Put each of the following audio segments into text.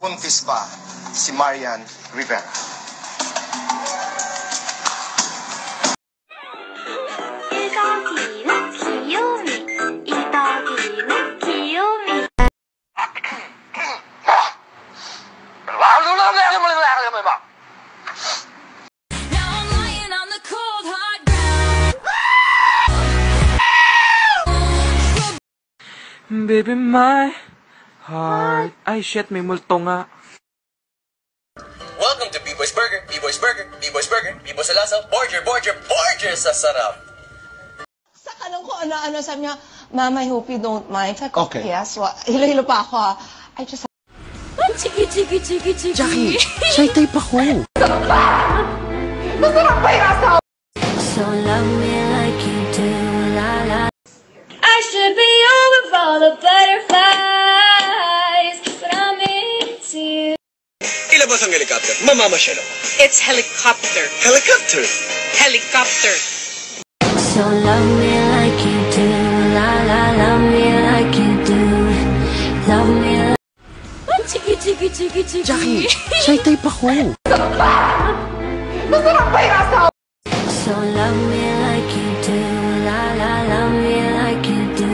Buntis pa si Marian Rivera. Baby, my heart. Ay, shit, may multo nga. Welcome to B-Boy's Burger, B-Boy's Burger, B-Boy's Burger, B-Boy's sa lasa, Borger sa sarap. Sa kanong ko ano-ano, sabi niya, Mama, I hope you don't mind. Sabi ko, Okay. yes, hilo-hilo pa ako ha. I just... Chiki. Jackie, shy type ako. Masarap pa yung asawa! So love me like you do, la la. I should be over all the butterflies, but I'm into you. Ilabas ang helicopter, mamamasyal ako. It's helicopter. Helicopter! Helicopter. So love me like you do, la la. Love me like you do, love me like... Chiki. Jackie, shy type ako. Masarap pa yung asawa! So love me like you do, la la. Love me like you do,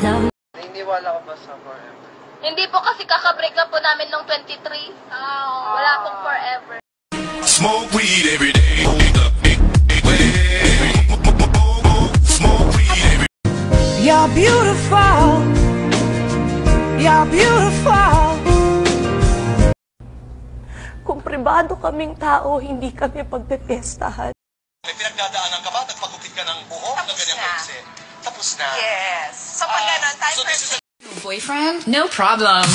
love me. Naniniwala ko ba sa forever? Hindi po kasi kakabreak na po namin nung 23. Wala pong forever. Smoke weed every day. Smoke weed every day. You're beautiful. You're beautiful. Kung pribado kaming tao, hindi kami pagpepestahan. May pinagdadaanan ka ba? Nagpagupit ka ng buhok na ganyan kasi. Tapos na. Yes. So pag ganon, time for... Boyfriend? No problem.